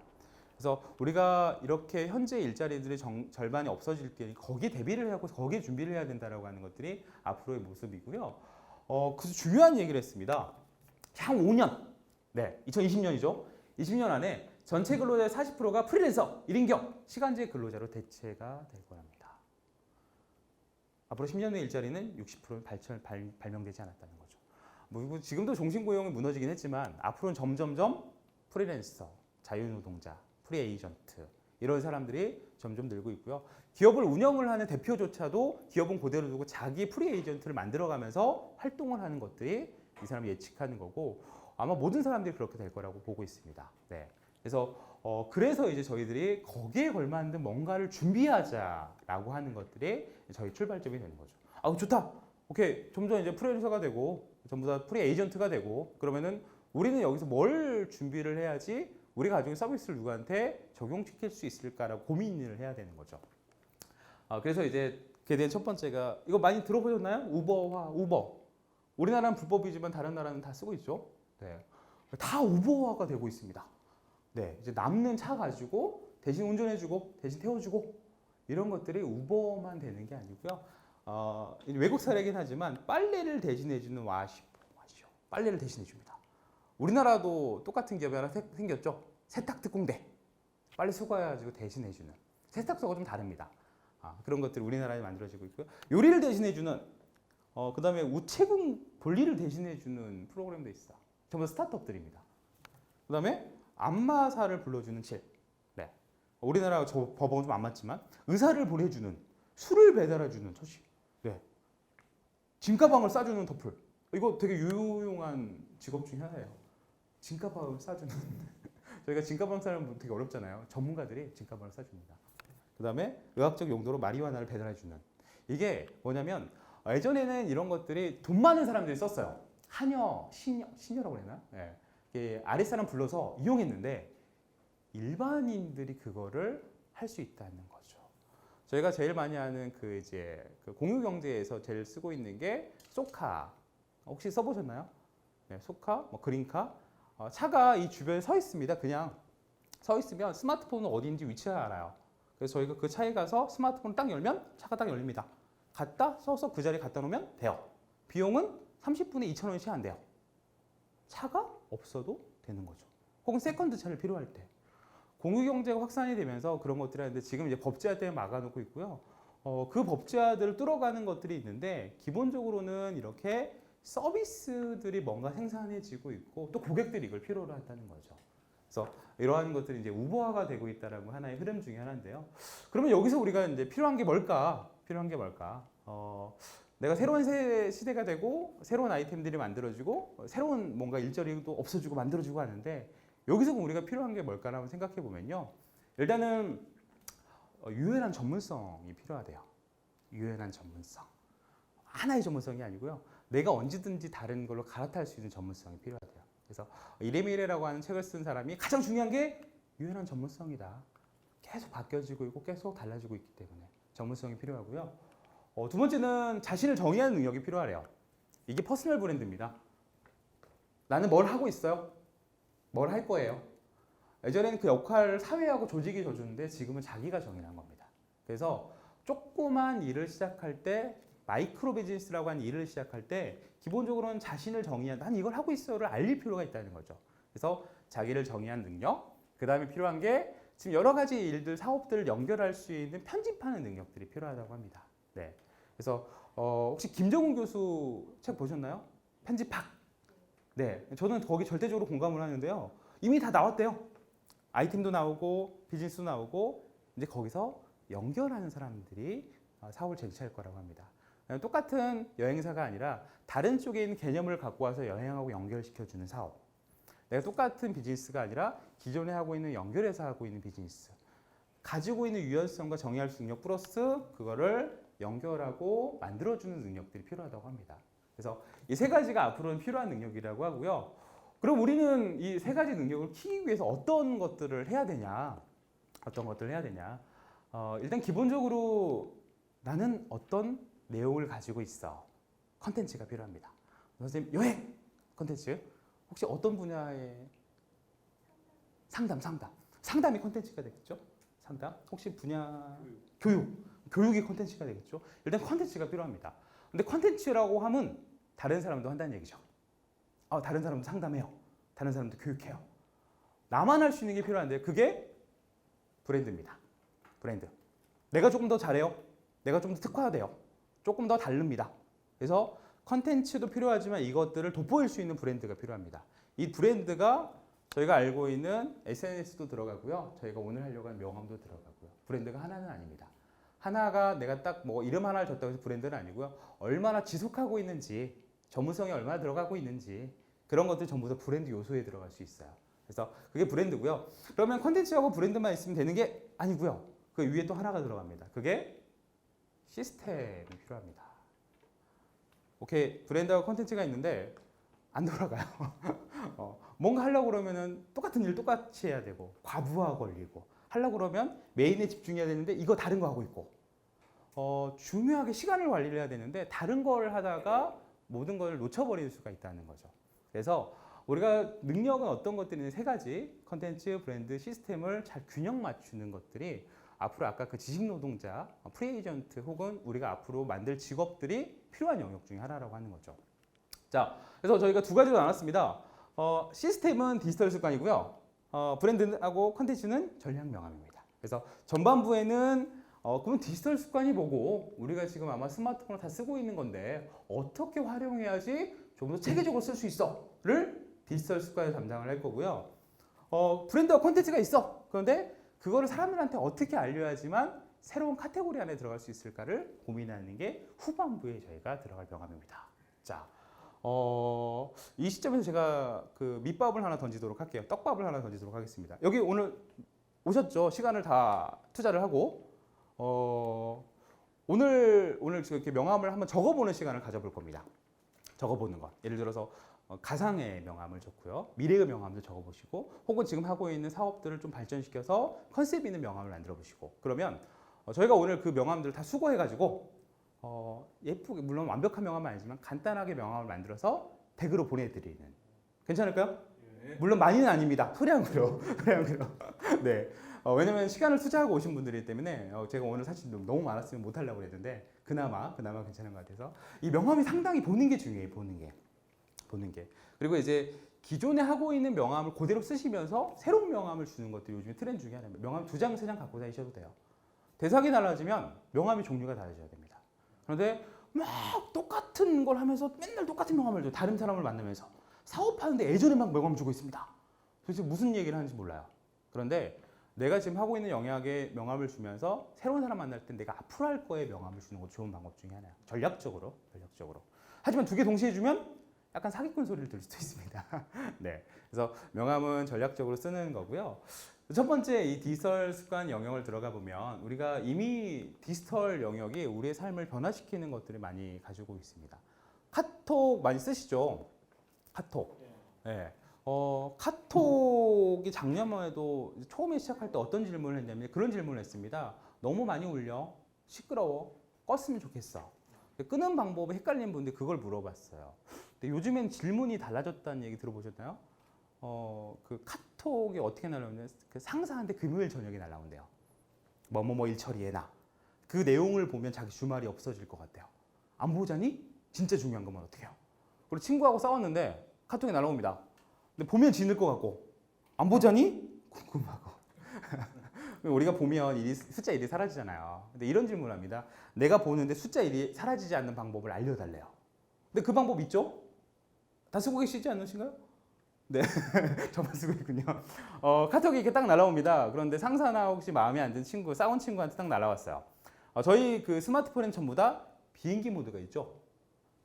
그래서 우리가 이렇게 현재 일자리들이 절반이 없어질 때 거기에 대비를 하고 거기에 준비를 해야 된다라고 하는 것들이 앞으로의 모습이고요. 그래서 중요한 얘기를 했습니다. 향 5년, 네, 2020년이죠. 20년 안에 전체 근로자의 40%가 프리랜서, 1인경, 시간제 근로자로 대체가 될 거랍니다. 앞으로 10년 후 일자리는 60% 발명되지 않았다는 거죠. 뭐 지금도 종신고용이 무너지긴 했지만 앞으로는 점점점 프리랜서, 자유노동자, 프리에이전트 이런 사람들이 점점 늘고 있고요. 기업을 운영을 하는 대표조차도 기업은 그대로 두고 자기 프리에이전트를 만들어가면서 활동을 하는 것들이 이 사람이 예측하는 거고 아마 모든 사람들이 그렇게 될 거라고 보고 있습니다. 네. 그래서 이제 저희들이 거기에 걸맞는 뭔가를 준비하자라고 하는 것들이 저희 출발점이 되는 거죠. 아, 좋다. 오케이. 점점 이제 프리랜서가 되고 전부 다 프리에이전트가 되고 그러면은 우리는 여기서 뭘 준비를 해야지 우리가 가지고 있는 서비스를 누구한테 적용시킬 수 있을까라고 고민을 해야 되는 거죠. 그래서 이제 그에 대한 첫 번째가 이거 많이 들어보셨나요? 우버. 우리나라는 불법이지만 다른 나라는 다 쓰고 있죠. 네. 다 우버화가 되고 있습니다. 네, 이제 남는 차 가지고 대신 운전해주고 대신 태워주고 이런 것들이 우버만 되는 게 아니고요. 외국 사례긴 하지만 빨래를 대신해주는 와시오. 빨래를 대신해줍니다. 우리나라도 똑같은 기업이 하나 생겼죠. 세탁특공대. 빨리 수거해가지고 대신해주는. 세탁소가 좀 다릅니다. 그런 것들이 우리나라에 만들어지고 있고요. 요리를 대신해주는, 그 다음에 우체국 볼일을 대신해주는 프로그램도 있어. 전부 스타트업들입니다. 그 다음에 안마사를 불러주는 칠. 네. 우리나라 저 법은 좀 안 맞지만 의사를 보내주는, 술을 배달해주는 처치. 네. 짐가방을 싸주는 터플. 이거 되게 유용한 직업 중에 하나예요. 짐가방을 싸주는. 저희가 짐가방 싸는 되게 어렵잖아요. 전문가들이 짐가방을 싸줍니다. 그 다음에 의학적 용도로 마리화나를 배달해주는. 이게 뭐냐면 예전에는 이런 것들이 돈 많은 사람들이 썼어요. 하녀, 시녀라고 그러나? 네. 아랫사람 불러서 이용했는데 일반인들이 그거를 할 수 있다는 거죠. 저희가 제일 많이 하는 그 공유경제에서 제일 쓰고 있는 게 소카. 혹시 써보셨나요? 네, 소카, 뭐 그린카. 차가 이 주변에 서 있습니다. 그냥 서 있으면 스마트폰은 어디인지 위치를 알아요. 그래서 저희가 그 차에 가서 스마트폰을 딱 열면 차가 딱 열립니다. 갖다 써서 그 자리에 갖다 놓으면 돼요. 비용은 30분에 2,000원씩 안 돼요. 차가 없어도 되는 거죠. 혹은 세컨드 차를 필요할 때. 공유경제가 확산이 되면서 그런 것들이 하는데 지금 이제 법제화 때문에 막아놓고 있고요. 그 법제화들을 뚫어가는 것들이 있는데 기본적으로는 이렇게 서비스들이 뭔가 생산해지고 있고 또 고객들이 이걸 필요로 한다는 거죠. 그래서 이러한 것들이 이제 우버화가 되고 있다는 하나의 흐름 중에 하나인데요. 그러면 여기서 우리가 이제 필요한 게 뭘까? 내가 새로운 시대가 되고 새로운 아이템들이 만들어지고 새로운 뭔가 일자리도 없어지고 만들어지고 하는데 여기서 우리가 필요한 게 뭘까라고 생각해 보면요. 일단은 유연한 전문성이 필요하대요. 유연한 전문성. 하나의 전문성이 아니고요. 내가 언제든지 다른 걸로 갈아탈 수 있는 전문성이 필요하대요. 그래서 이래미래라고 하는 책을 쓴 사람이 가장 중요한 게 유연한 전문성이다. 계속 바뀌어지고 있고 계속 달라지고 있기 때문에 전문성이 필요하고요. 두 번째는 자신을 정의하는 능력이 필요하래요. 이게 퍼스널 브랜드입니다. 나는 뭘 하고 있어요? 뭘 할 거예요? 예전에는 그 역할을 사회하고 조직이 줘주는데 지금은 자기가 정의한 겁니다. 그래서 조그만 일을 시작할 때 마이크로 비즈니스라고 하는 일을 시작할 때 기본적으로는 자신을 정의한 난 이걸 하고 있어요를 알릴 필요가 있다는 거죠. 그래서 자기를 정의한 능력, 그 다음에 필요한 게 지금 여러 가지 일들, 사업들을 연결할 수 있는 편집하는 능력들이 필요하다고 합니다. 네. 그래서 혹시 김정훈 교수 책 보셨나요? 편집학. 네. 저는 거기 절대적으로 공감을 하는데요. 이미 다 나왔대요. 아이템도 나오고 비즈니스도 나오고 이제 거기서 연결하는 사람들이 사업을 쟁취할 거라고 합니다. 똑같은 여행사가 아니라 다른 쪽에 있는 개념을 갖고 와서 여행하고 연결시켜주는 사업. 내가 똑같은 비즈니스가 아니라 기존에 하고 있는 연결해서 하고 있는 비즈니스. 가지고 있는 유연성과 정의할 수 능력 플러스 그거를 연결하고 만들어주는 능력들이 필요하다고 합니다. 그래서 이 세 가지가 앞으로는 필요한 능력이라고 하고요. 그럼 우리는 이 세 가지 능력을 키우기 위해서 어떤 것들을 해야 되냐? 일단 기본적으로 나는 어떤 내용을 가지고 있어. 컨텐츠가 필요합니다. 선생님, 여행 컨텐츠. 혹시 어떤 분야의 상담이 컨텐츠가 되겠죠? 상담. 혹시 분야 교육이 컨텐츠가 되겠죠? 일단 컨텐츠가 필요합니다. 근데 컨텐츠라고 하면 다른 사람도 한다는 얘기죠. 다른 사람도 상담해요. 다른 사람도 교육해요. 나만 할 수 있는 게 필요한데 그게 브랜드입니다. 브랜드. 내가 조금 더 잘해요. 내가 좀 더 특화돼요. 조금 더 다릅니다. 그래서 컨텐츠도 필요하지만 이것들을 돋보일 수 있는 브랜드가 필요합니다. 이 브랜드가 저희가 알고 있는 SNS도 들어가고요. 저희가 오늘 하려고 하는 명함도 들어가고요. 브랜드가 하나는 아닙니다. 하나가 내가 딱 뭐 이름 하나를 줬다고 해서 브랜드는 아니고요. 얼마나 지속하고 있는지, 전문성이 얼마나 들어가고 있는지 그런 것들 전부 다 브랜드 요소에 들어갈 수 있어요. 그래서 그게 브랜드고요. 그러면 컨텐츠하고 브랜드만 있으면 되는 게 아니고요. 그 위에 또 하나가 들어갑니다. 그게 시스템이 필요합니다. 오케이, 브랜드하고 컨텐츠가 있는데 안 돌아가요. 뭔가 하려고 그러면은 똑같은 일 똑같이 해야 되고 과부하 걸리고 하려고 그러면 메인에 집중해야 되는데 이거 다른 거 하고 있고 중요하게 시간을 관리를 해야 되는데 다른 걸 하다가 모든 걸 놓쳐버릴 수가 있다는 거죠. 그래서 우리가 능력은 어떤 것들이 세 가지 컨텐츠, 브랜드, 시스템을 잘 균형 맞추는 것들이 앞으로 아까 그 지식 노동자, 프리에이전트 혹은 우리가 앞으로 만들 직업들이 필요한 영역 중에 하나라고 하는 거죠. 자, 그래서 저희가 두 가지로 나눴습니다. 시스템은 디지털 습관이고요. 브랜드하고 컨텐츠는 전략 명함입니다. 그래서 전반부에는 그럼 디지털 습관이 뭐고 우리가 지금 아마 스마트폰을 다 쓰고 있는 건데 어떻게 활용해야지 좀 더 체계적으로 쓸 수 있어?를 디지털 습관을 담당을 할 거고요. 브랜드와 컨텐츠가 있어. 그런데 그거를 사람들한테 어떻게 알려야지만 새로운 카테고리 안에 들어갈 수 있을까를 고민하는 게 후반부에 저희가 들어갈 명함입니다. 자, 이 시점에서 제가 그 밑밥을 하나 던지도록 할게요. 떡밥을 하나 던지도록 하겠습니다. 여기 오늘 오셨죠? 시간을 다 투자를 하고 오늘 이렇게 명함을 한번 적어보는 시간을 가져볼 겁니다. 적어보는 것. 예를 들어서 가상의 명함을 적고요. 미래의 명함도 적어보시고 혹은 지금 하고 있는 사업들을 좀 발전시켜서 컨셉 있는 명함을 만들어 보시고 그러면 저희가 오늘 그 명함들을 다 수거해가지고 예쁘게 물론 완벽한 명함은 아니지만 간단하게 명함을 만들어서 댁으로 보내드리는 괜찮을까요? 네. 물론 많이는 아닙니다. 소량으로 네. 왜냐면 시간을 투자하고 오신 분들이기 때문에 제가 오늘 사실 너무 많았으면 못하려고 했는데 그나마 괜찮은 것 같아서 이 명함이 상당히 보는 게 중요해요. 보는 게 그리고 이제 기존에 하고 있는 명함을 그대로 쓰시면서 새로운 명함을 주는 것들이 요즘에 트렌드 중에 하나입니다. 명함 2장, 3장 갖고 다니셔도 돼요. 대상이 달라지면 명함의 종류가 달라져야 됩니다. 그런데 막 똑같은 걸 하면서 맨날 똑같은 명함을 줘요. 다른 사람을 만나면서 사업하는데 예전에 막 명함을 주고 있습니다. 도대체 무슨 얘기를 하는지 몰라요. 그런데 내가 지금 하고 있는 영역에 명함을 주면서 새로운 사람 만날 때 내가 앞으로 할 거에 명함을 주는 것도 좋은 방법 중에 하나예요. 전략적으로. 하지만 두 개 동시에 주면 약간 사기꾼 소리를 들을 수도 있습니다. 네, 그래서 명함은 전략적으로 쓰는 거고요. 첫 번째 이 디지털 습관 영역을 들어가 보면 우리가 이미 디지털 영역이 우리의 삶을 변화시키는 것들을 많이 가지고 있습니다. 카톡 많이 쓰시죠? 카톡. 네. 카톡이 작년만 해도 처음에 시작할 때 어떤 질문을 했냐면 그런 질문을 했습니다. 너무 많이 울려? 시끄러워? 껐으면 좋겠어. 끄는 방법에 헷갈리는 분들이 그걸 물어봤어요. 근데 요즘엔 질문이 달라졌다는 얘기 들어보셨나요? 그 카톡이 어떻게 날라오냐면 그 상사한테 금요일 저녁에 날라온대요. 뭐뭐뭐 일 처리해놔. 그 내용을 보면 자기 주말이 없어질 것 같대요. 안 보자니? 진짜 중요한 것만 어떻게 해요? 그리고 친구하고 싸웠는데 카톡이 날라옵니다. 근데 보면 지늘 것 같고 안 보자니? 궁금하고 우리가 보면 숫자 1이 사라지잖아요. 근데 이런 질문을 합니다. 내가 보는데 숫자 1이 사라지지 않는 방법을 알려달래요. 근데 그 방법 있죠? 다 쓰고 계시지 않으신가요? 네, 저만 쓰고 있군요. 카톡이 이렇게 딱 날아옵니다. 그런데 상사나 혹시 마음에 안 드는 친구, 싸운 친구한테 딱 날아왔어요. 저희 그 스마트폰엔 전부 다 비행기 모드가 있죠.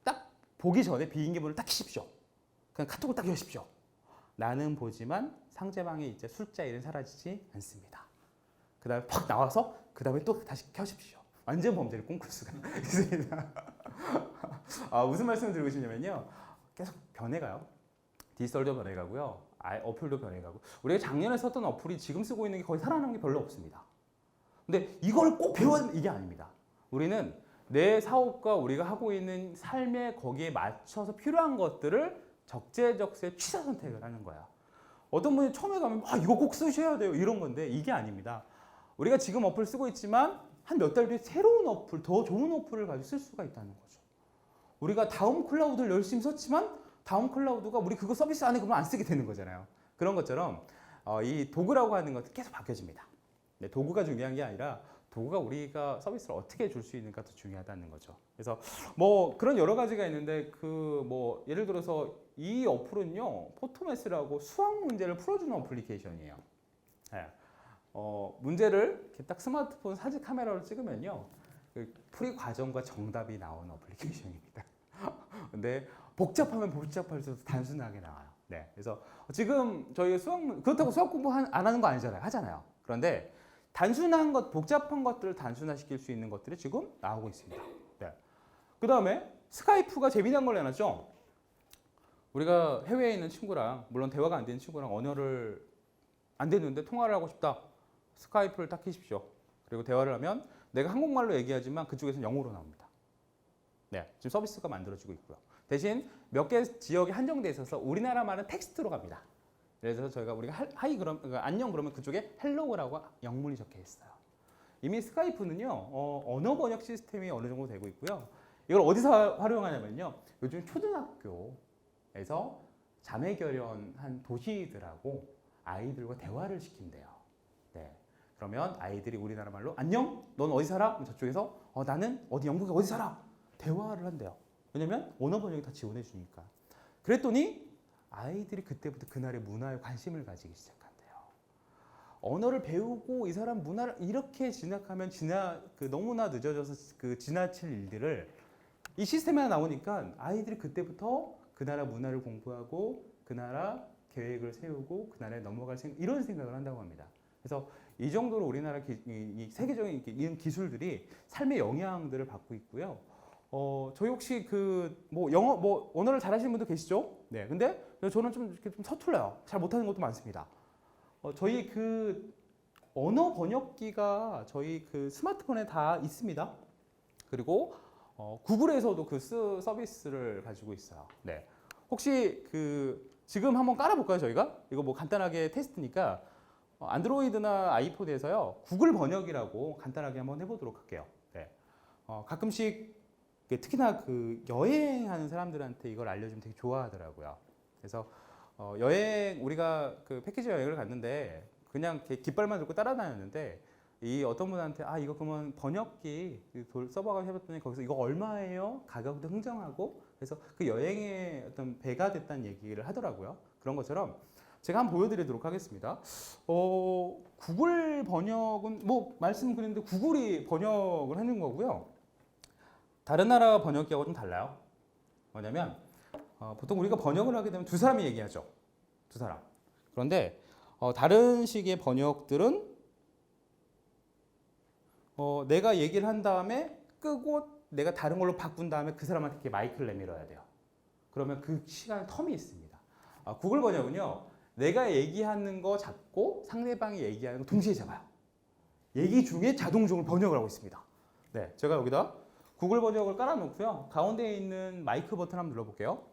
딱 보기 전에 비행기 모드를 딱 켜십시오. 그냥 카톡을 딱 여십시오. 나는 보지만 상대방의 이제 숫자 1은 사라지지 않습니다. 그 다음에 팍 나와서 그 다음에 또 다시 켜십시오. 완전 범죄를 꿈꿀 수가 있습니다. 무슨 말씀을 드리고 싶냐면요. 계속 변해가요. 디지털도 변해가고요. 어플도 변해가고. 우리가 작년에 썼던 어플이 지금 쓰고 있는 게 거의 살아남은 게 별로 없습니다. 근데 이걸 꼭 배워야 이게 아닙니다. 우리는 내 사업과 우리가 하고 있는 삶의 거기에 맞춰서 필요한 것들을 적재적소에 취사 선택을 하는 거야. 어떤 분이 처음에 가면 이거 꼭 쓰셔야 돼요 이런 건데 이게 아닙니다. 우리가 지금 어플 쓰고 있지만 한 몇 달 뒤에 새로운 어플, 더 좋은 어플을 가지고 쓸 수가 있다는 거죠. 우리가 다음 클라우드를 열심히 썼지만 다음 클라우드가 우리 그거 서비스 안에 그러면 안 쓰게 되는 거잖아요. 그런 것처럼 이 도구라고 하는 것은 계속 바뀌어집니다. 네, 도구가 중요한 게 아니라 도구가 우리가 서비스를 어떻게 줄 수 있는가 더 중요하다는 거죠. 그래서 뭐 그런 여러 가지가 있는데 그 뭐 예를 들어서 이 어플은요 포토매스라고 수학 문제를 풀어주는 어플리케이션이에요. 네. 문제를 이렇게 딱 스마트폰 사진 카메라로 찍으면요 그 풀이 과정과 정답이 나오는 어플리케이션입니다. 근데 복잡하면 복잡할수록 단순하게 나와요. 네, 그래서 지금 저희 그렇다고 수학 공부 안 하는 거 아니잖아요. 하잖아요. 그런데 단순한 것, 복잡한 것들을 단순화시킬 수 있는 것들이 지금 나오고 있습니다. 네. 그 다음에 스카이프가 재미난 걸 내놨죠. 우리가 해외에 있는 친구랑 물론 대화가 안 되는 친구랑 언어를 안 되는데 통화를 하고 싶다. 스카이프를 딱 켜십시오. 그리고 대화를 하면 내가 한국말로 얘기하지만 그쪽에서는 영어로 나옵니다. 네, 지금 서비스가 만들어지고 있고요. 대신 몇 개 지역이 한정돼 있어서 우리나라 말은 텍스트로 갑니다. 그래서 저희가 우리가 하이 그러니까 안녕 그러면 그쪽에 헬로우라고 영문이 적혀 있어요. 이미 스카이프는요 언어 번역 시스템이 어느 정도 되고 있고요. 이걸 어디서 활용하냐면요. 요즘 초등학교에서 자매 결연한 도시들하고 아이들과 대화를 시킨대요. 네. 그러면 아이들이 우리나라 말로 안녕, 넌 어디 살아? 그럼 저쪽에서 나는 어디 영국에 어디 살아? 대화를 한대요. 왜냐면 언어 번역이 다 지원해 주니까. 그랬더니 아이들이 그때부터 그날의 문화에 관심을 가지기 시작한대요. 언어를 배우고 이 사람 문화를 이렇게 진학하면 너무나 늦어져서 지나칠 일들을 이 시스템에 나오니까 아이들이 그때부터 그 나라 문화를 공부하고 그 나라 계획을 세우고 그 나라에 넘어갈 이런 생각을 한다고 합니다. 그래서 이 정도로 우리나라 이 세계적인 이런 기술들이 삶의 영향들을 받고 있고요. 저희 혹시 영어 언어를 잘하시는 분도 계시죠? 네. 근데 저는 좀 이렇게 좀 서툴러요. 잘 못하는 것도 많습니다. 저희 언어 번역기가 저희 스마트폰에 다 있습니다. 그리고 구글에서도 서비스를 가지고 있어요. 네. 혹시 지금 한번 깔아볼까요, 저희가? 이거 뭐 간단하게 테스트니까 안드로이드나 아이폰에서요 구글 번역이라고 간단하게 한번 해보도록 할게요. 네. 가끔씩 특히나 여행하는 사람들한테 이걸 알려주면 되게 좋아하더라고요. 그래서 우리가 패키지 여행을 갔는데 그냥 이렇게 깃발만 들고 따라다녔는데 이 어떤 분한테 이거 그러면 번역기 서버가 해봤더니 거기서 이거 얼마예요? 가격도 흥정하고 그래서 그 여행의 어떤 배가 됐다는 얘기를 하더라고요. 그런 것처럼 제가 한번 보여드리도록 하겠습니다. 구글 번역은 말씀드렸는데 구글이 번역을 하는 거고요. 다른 나라 번역기하고 좀 달라요. 뭐냐면 보통 우리가 번역을 하게 되면 두 사람이 얘기하죠. 두 사람. 그런데 다른 식의 번역들은 내가 얘기를 한 다음에 끄고 내가 다른 걸로 바꾼 다음에 그 사람한테 이렇게 마이크를 내밀어야 돼요. 그러면 그 시간 텀이 있습니다. 구글 번역은요. 내가 얘기하는 거 잡고 상대방이 얘기하는 거 동시에 잡아요. 얘기 중에 자동적으로 번역을 하고 있습니다. 네, 제가 여기다 구글 번역을 깔아놓고요. 가운데에 있는 마이크 버튼 한번 눌러볼게요.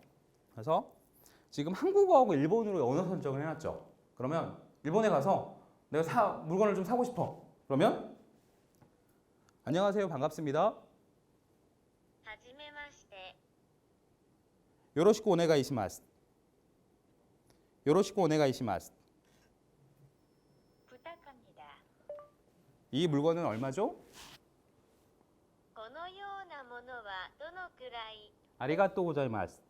그래서 지금 한국어하고 일본어로 언어 선정을 해놨죠. 그러면 일본에 가서 내가 물건을 좀 사고 싶어. 그러면 안녕하세요, 반갑습니다. 요로시쿠 오네가이시마스. 요로시쿠 오네가이시마스. 부탁합니다. 이 물건은 얼마죠? このようなものはどのくらい 아리가또 고자이마스.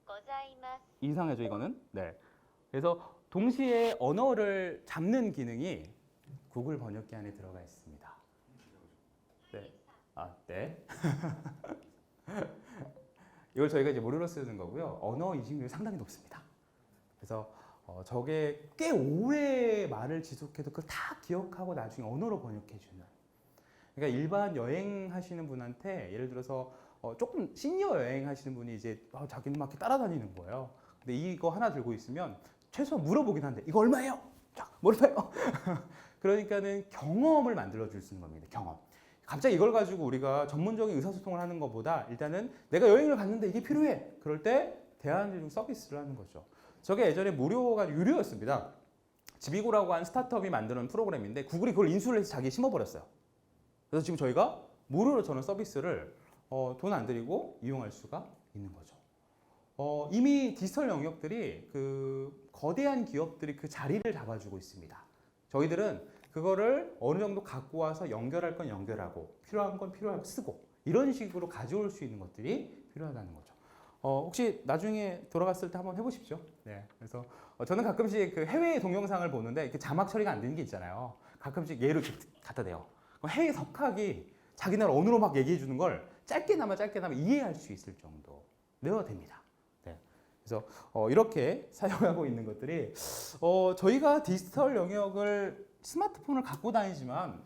ございます。 이상하죠, 이거는? 네. 그래서 동시에 언어를 잡는 기능이 구글 번역기 안에 들어가 있습니다. 네. 네. 이걸 저희가 이제 무료로 쓰는 거고요. 언어 인식률이 상당히 높습니다. 그래서 저게 꽤 오래 말을 지속해도 그걸 다 기억하고 나중에 언어로 번역해 주는. 그러니까 일반 여행하시는 분한테 예를 들어서 조금 시니어 여행하시는 분이 이제 자기는 막 이렇게 따라다니는 거예요. 근데 이거 하나 들고 있으면 최소한 물어보긴 한데 이거 얼마예요? 자, 얼마예요? 그러니까는 경험을 만들어 줄 수 있는 겁니다. 경험. 갑자기 이걸 가지고 우리가 전문적인 의사소통을 하는 것보다 일단은 내가 여행을 갔는데 이게 필요해. 그럴 때 대안제공 서비스를 하는 거죠. 저게 예전에 무료가 유료였습니다. 지비고라고 한 스타트업이 만드는 프로그램인데 구글이 그걸 인수를 해서 자기에 심어버렸어요. 그래서 지금 저희가 무료로 저는 서비스를 돈 안 들이고 이용할 수가 있는 거죠. 이미 디지털 영역들이 그 거대한 기업들이 그 자리를 잡아주고 있습니다. 저희들은 그거를 어느 정도 갖고 와서 연결할 건 연결하고 필요한 건 필요하고 쓰고 이런 식으로 가져올 수 있는 것들이 필요하다는 거죠. 혹시 나중에 돌아갔을 때 한번 해보십시오. 네, 그래서 저는 가끔씩 그 해외 동영상을 보는데 이렇게 자막 처리가 안 되는 게 있잖아요. 가끔씩 예를 갖다 대요. 해외 석학이 자기 나라 언어로 막 얘기해 주는 걸 짧게나마 이해할 수 있을 정도 내가 됩니다. 네. 그래서 이렇게 사용하고 있는 것들이 저희가 디지털 영역을 스마트폰을 갖고 다니지만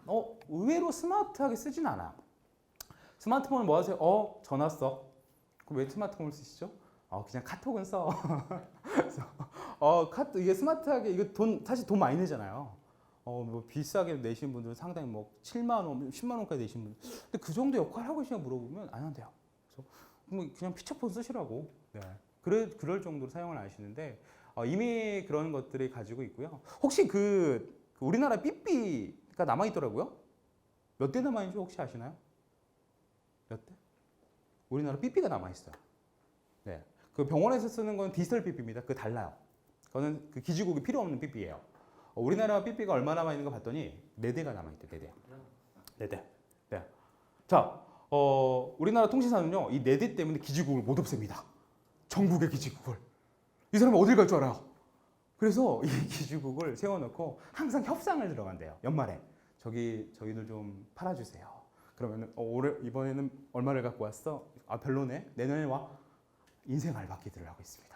의외로 스마트하게 쓰진 않아. 스마트폰을 뭐 하세요? 전화 써. 그럼 왜 스마트폰을 쓰시죠? 그냥 카톡은 써. 그래서 이게 스마트하게 이거 사실 돈 많이 내잖아요. 뭐 비싸게 내시는 분들은 상당히 뭐 7만 원, 10만 원까지 내시는 분들. 근데 그 정도 역할 하고 계시냐고 물어보면 안 한대요. 그래서 그냥 피처폰 쓰시라고. 네. 그럴 정도로 사용을 하시는데 이미 그런 것들이 가지고 있고요. 혹시 그 우리나라 삐삐가 남아 있더라고요. 몇 대 남아 있는지 혹시 아시나요? 몇 대? 우리나라 삐삐가 남아 있어요. 네. 그 병원에서 쓰는 건 디지털 삐삐입니다. 그 달라요. 그거는 그 기지국이 필요 없는 삐삐예요. 우리나라 삐삐가 얼마 남아 있는 거 봤더니 4대가 남아 있대. 4대. 4대. 네. 자, 우리나라 통신사는요. 이 4대 때문에 기지국을 못 없앱니다. 전국의 기지국을. 이 사람이 어딜 갈 줄 알아요. 그래서 이 기지국을 세워놓고 항상 협상을 들어간대요. 연말에. 저희들 좀 팔아주세요. 그러면 이번에는 얼마를 갖고 왔어? 별로네. 내년에 와. 인생 알바끼들을 하고 있습니다.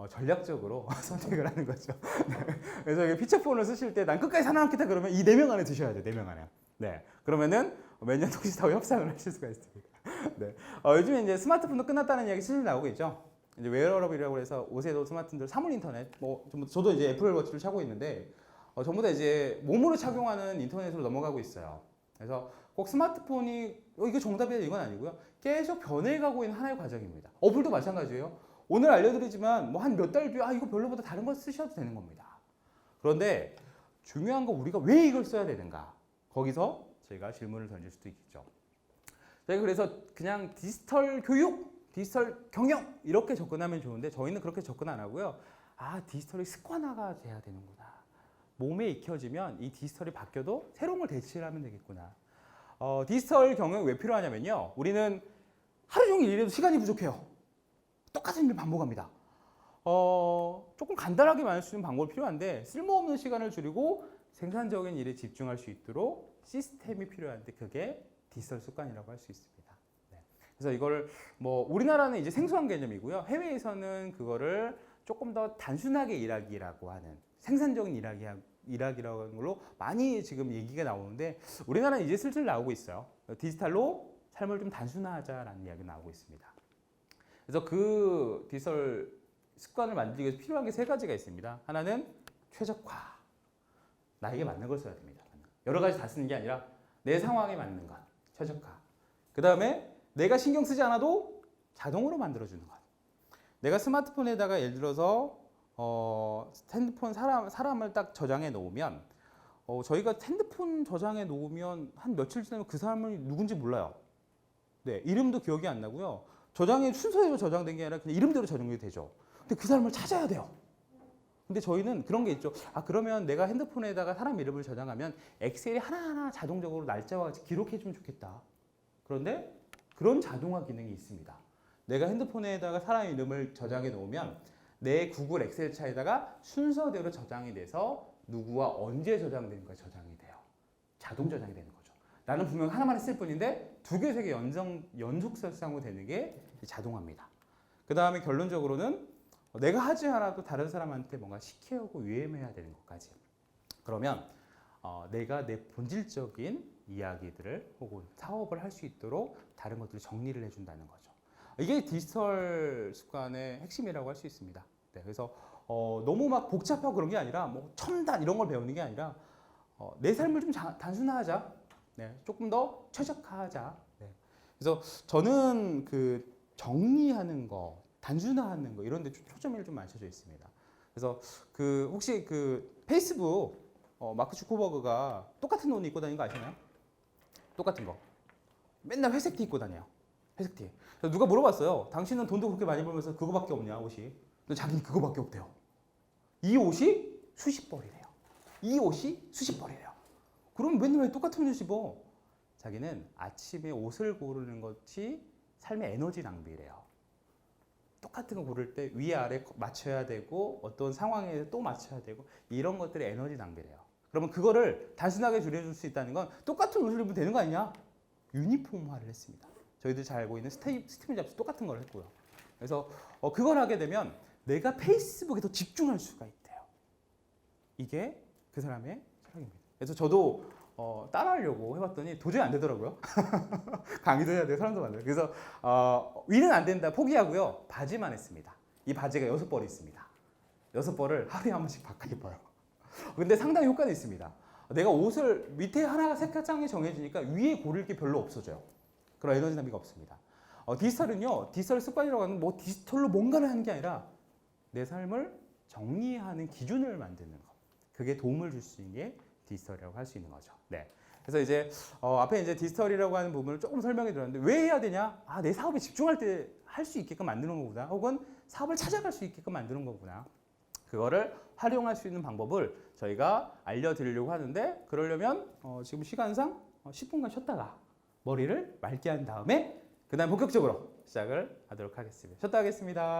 전략적으로 선택을 하는 거죠. 네. 그래서 이게 피처폰을 쓰실 때 난 끝까지 살아남겠다 그러면 이 4명 안에 드셔야 돼요. 4명 안에. 네. 그러면은 매년 통신사와 협상을 하실 수가 있습니다. 네. 요즘에 이제 스마트폰도 끝났다는 이야기 슬슬 나오고 있죠. 이제 웨어러블이라고 해서 옷에도 스마트폰들 사물 인터넷, 저도 이제 애플워치를 차고 있는데 전부 다 이제 몸으로 착용하는 인터넷으로 넘어가고 있어요. 그래서 꼭 스마트폰이 이거 정답이다 이건 아니고요. 계속 변해가고 있는 하나의 과정입니다. 어플도 마찬가지예요. 오늘 알려드리지만 뭐 한 몇 달 뒤에 이거 별로보다 다른 걸 쓰셔도 되는 겁니다. 그런데 중요한 건 우리가 왜 이걸 써야 되는가? 거기서 저희가 질문을 던질 수도 있겠죠. 저희가 그래서 그냥 디지털 교육, 디지털 경영 이렇게 접근하면 좋은데 저희는 그렇게 접근 안 하고요. 디지털이 습관화가 돼야 되는구나. 몸에 익혀지면 이 디지털이 바뀌어도 새로운 걸 대체를 하면 되겠구나. 디지털 경영이 왜 필요하냐면요. 우리는 하루 종일 일해도 시간이 부족해요. 똑같은 일 반복합니다. 조금 간단하게 만들 수 있는 방법이 필요한데 쓸모없는 시간을 줄이고 생산적인 일에 집중할 수 있도록 시스템이 필요한데 그게 디지털 습관이라고 할 수 있습니다. 네. 그래서 이걸 우리나라는 이제 생소한 개념이고요. 해외에서는 그거를 조금 더 단순하게 일하기라고 하는 생산적인 일하기라고 하는 걸로 많이 지금 얘기가 나오는데 우리나라는 이제 슬슬 나오고 있어요. 디지털로 삶을 좀 단순화하자라는 이야기가 나오고 있습니다. 그래서 그 디지털 습관을 만들기 위해서 필요한 게 3가지가 있습니다. 하나는 최적화. 나에게 맞는 걸 써야 됩니다. 여러 가지 다 쓰는 게 아니라 내 상황에 맞는 것. 최적화. 그 다음에 내가 신경 쓰지 않아도 자동으로 만들어주는 것. 내가 스마트폰에다가 예를 들어서 핸드폰 사람을 딱 저장해 놓으면 저희가 핸드폰 저장해 놓으면 한 며칠 지나면 그 사람이 누군지 몰라요. 네, 이름도 기억이 안 나고요. 순서대로 저장된 게 아니라 그냥 이름대로 저장이 되죠. 근데 그 사람을 찾아야 돼요. 근데 저희는 그런 게 있죠. 그러면 내가 핸드폰에다가 사람 이름을 저장하면 엑셀이 하나하나 자동적으로 날짜와 같이 기록해주면 좋겠다. 그런데 그런 자동화 기능이 있습니다. 내가 핸드폰에다가 사람 이름을 저장해 놓으면 내 구글 엑셀 차에다가 순서대로 저장이 돼서 누구와 언제 저장되는가 저장이 돼요. 자동 저장이 되는 거죠. 나는 분명 하나만 했을 뿐인데 2개, 3개 연속 설상으로 되는 게 자동화입니다. 그 다음에 결론적으로는 내가 하지 않아도 다른 사람한테 뭔가 시켜오고 위임해야 되는 것까지. 그러면 내가 내 본질적인 이야기들을 혹은 사업을 할 수 있도록 다른 것들을 정리를 해준다는 거죠. 이게 디지털 습관의 핵심이라고 할 수 있습니다. 네, 그래서 너무 막 복잡하고 그런 게 아니라 뭐 첨단 이런 걸 배우는 게 아니라 내 삶을 좀 단순화하자. 네, 조금 더 최적화하자. 네. 그래서 저는 그 정리하는 거, 단순화하는 거 이런 데 초점이 좀 맞춰져 있습니다. 그래서 그 혹시 그 페이스북 마크 주커버그가 똑같은 옷 입고 다니는 거 아시나요? 똑같은 거. 맨날 회색 티 입고 다녀요. 회색 티. 그래서 누가 물어봤어요. 당신은 돈도 그렇게 많이 벌면서 그거밖에 없냐, 옷이. 근데 자기는 그거밖에 없대요. 이 옷이 수십 벌이래요. 이 옷이 수십 벌이래요. 그럼 맨날 왜 똑같은 옷을 입어? 자기는 아침에 옷을 고르는 것이 삶의 에너지 낭비래요. 똑같은 거 고를 때 위아래 맞춰야 되고 어떤 상황에 또 맞춰야 되고 이런 것들이 에너지 낭비래요. 그러면 그거를 단순하게 줄여줄 수 있다는 건 똑같은 옷을 입으면 되는 거 아니냐? 유니폼화를 했습니다. 저희들 잘 알고 있는 스티브 잡스 똑같은 걸 했고요. 그래서 그걸 하게 되면 내가 페이스북에 더 집중할 수가 있대요. 이게 그 사람의 철학입니다. 그래서 저도 따라하려고 해봤더니 도저히 안 되더라고요. 강의도 해야 돼요. 사람도 많아요. 그래서 위는 안 된다 포기하고요. 바지만 했습니다. 이 바지가 6벌이 있습니다. 6벌을 하루에 한 번씩 바꿔 입어요. 근데 상당히 효과는 있습니다. 내가 옷을 밑에 하나가 색깔장이 정해지니까 위에 고를 게 별로 없어져요. 그런 에너지 낭비가 없습니다. 디지털은요. 디지털 습관이라고 하는 뭐 디지털로 뭔가를 하는 게 아니라 내 삶을 정리하는 기준을 만드는 것. 그게 도움을 줄 수 있는 게 디지털이라고 할 수 있는 거죠. 네. 그래서 이제 앞에 이제 디지털이라고 하는 부분을 조금 설명해 드렸는데 왜 해야 되냐? 내 사업에 집중할 때 할 수 있게끔 만드는 거구나. 혹은 사업을 찾아갈 수 있게끔 만드는 거구나. 그거를 활용할 수 있는 방법을 저희가 알려드리려고 하는데 그러려면 지금 시간상 10분간 쉬었다가 머리를 맑게 한 다음에 그 다음 본격적으로 시작을 하도록 하겠습니다. 쉬었다 하겠습니다.